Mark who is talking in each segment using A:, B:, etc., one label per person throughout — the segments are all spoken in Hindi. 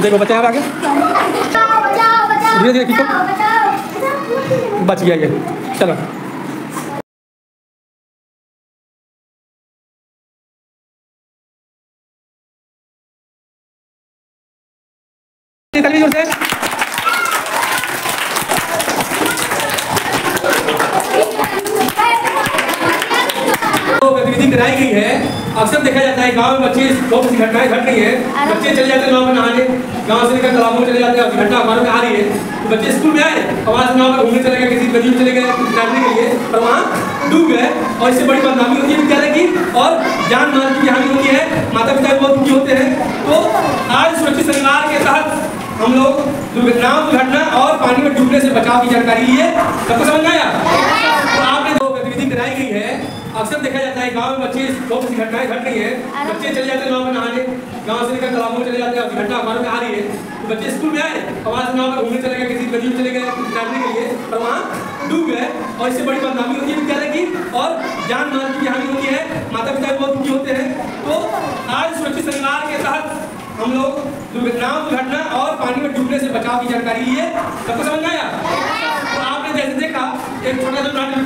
A: देखो बच्चा आगे धीरे धीरे खींचो, बच गया ये। चलो जोर से। गतिविधि कराई गई है। अक्सर देखा जाता है गांव में बच्चे बहुत सी घटनाएं घट रही है, बच्चे चले जाते हैं गांव में नहाने, गांव से निकल तालाबों में चले जाते हैं, घटना हमारे में आ रही है। तो बच्चे स्कूल में आए, आवाज गांव में घूमने चले गए, किसी नदी में चले गए तैरने के लिए, पर वहाँ डूब गए और इससे बड़ी बदनामी होती है विद्यालय की और जान माल की हानि होती है, माता पिता बहुत दुखी होते हैं। तो आज सुरक्षित शनिवार के तहत हम लोग दुर्घटना और पानी में डूबने से बचाव की जानकारी ली है। सबको समझ में आया? तो आपने जो गतिविधि कराई गई है, अक्सर देखा जाता है गांव में बच्चे बहुत सी घटनाएं घट रही है, बच्चे चले जाते हैं गांव में नहाने, गांव से निकल तालाबों में चले जाते हैं, घटना हमारे में आ रही है। तो बच्चे स्कूल में आए, आवाज गांव में घूमने चले गए, किसी नदी में चले गए तैरने के लिए, पर वहाँ डूब गए और इससे बड़ी बदनामी होती है विद्यालय की और जान माल की हानि होती है, माता पिता बहुत दुखी होते हैं। तो आज सुरक्षित शनिवार के तहत हम लोग दुर्घटना और पानी में डूबने से बचाव की जानकारी ली है। सबको समझ में आया? तो आपने जैसे देखा एक छोटा सा नाट्य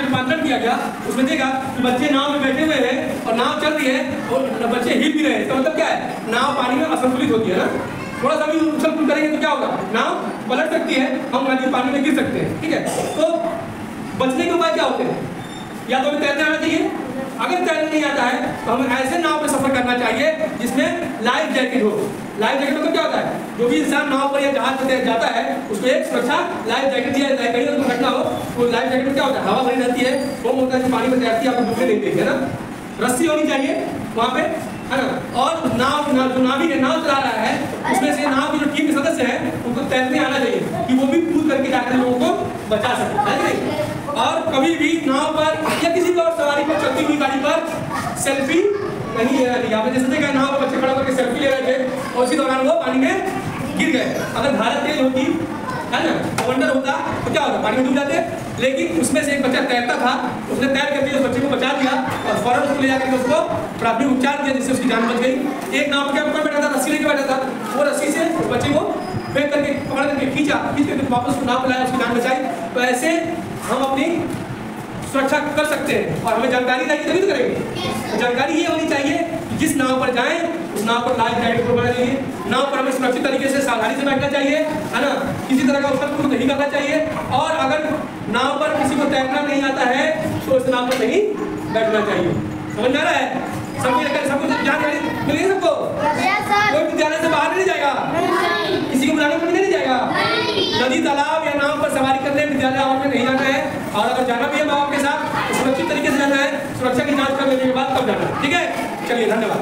A: रूपांतरण किया गया, उसमें देखा कि बच्चे नाव में बैठे हुए हैं और नाव चल रही है और बच्चे हिल भी रहे हैं। तो मतलब क्या है, नाव पानी में असंतुलित होती है ना, थोड़ा सा भी उछल कूद करेंगे तो क्या होगा, नाव पलट सकती है, हम नदी पानी में गिर सकते हैं। ठीक है, तो बचने के उपाय क्या होते हैं? या तो हमें तैरने आना चाहिए, अगर तैरने नहीं आता है तो हमें ऐसे नाव पर सफर करना चाहिए जिसमें लाइफ जैकेट हो। लाइफ जैकेट मतलब क्या होता है, जो भी इंसान नाव पर या जहाज पर जाता है उसको एक सुरक्षा लाइफ जैकेट दिया जाता है। कहीं अगर दुर्घटना हो तो लाइफ जैकेट में क्या होता है, हवा भरी रहती है, फोम होता है जो पानी में तैरती है, आपको डूबने नहीं देती है ना। रस्सी होनी चाहिए वहाँ पे, है ना। और नाव जो नाविक है, नाव चला रहा है, उसमें से नाव की जो टीम के सदस्य हैं उनको तैरने आना चाहिए कि वो भी कूद करके जाकर लोगों को बचा सके, है नहीं। और कभी भी नाव पर या किसी भी और सवारी पर, चलती हुई गाड़ी पर सेल्फी नहीं लेना चाहिए। आपने जैसे देखा नाव पर बच्चे खड़ा करके सेल्फी ले रहे थे और उसी दौरान वो पानी में गिर गए। अगर धारा तेज होती, है ना, वंडर होता तो क्या होता, पानी में डूब जाते। लेकिन उसमें से एक बच्चा तैरता था, उसने तैर करके उस बच्चे को बचा दिया और फौरन उसको ले जाकर उसको प्राथमिक उपचार दिया, जिससे उसकी जान बच गई। एक नाव के ऊपर बैठा था, रस्सी लेके बैठा था, वो रस्सी से उस बच्चे को फेंक करके पकड़ करके खींच करके वापस उसको नाव पर लाया, उसकी जान बचाई। तो ऐसे हम अपनी सुरक्षा कर सकते हैं और हमें जानकारी रहेगी तभी तो करेंगे। जानकारी ये होनी चाहिए कि जिस नाव पर जाएं उस नाव पर लाइफ जैकेट बना लीजिए, नाव पर हमें सुरक्षित तरीके से सावधानी से बैठना चाहिए, है ना, किसी तरह का उछल कूद नहीं करना चाहिए। और अगर नाव पर किसी को तैरना नहीं आता है तो उस नाव पर नहीं बैठना चाहिए। समझ में आ रहा है? सबको जानकारी मिलेगी सबको? कोई विद्यालय से बाहर नहीं जाएगा, किसी को बुलाने पर नहीं जाएगा, नदी तालाब या नाव पर सवारी करने विद्यालय आवास में नहीं जाना है। और अगर जाना भी है माँ के साथ तो सुरक्षित तरीके से जाना है, सुरक्षा की जांच कर लेने के बाद तब जाना है। ठीक है, चलिए धन्यवाद।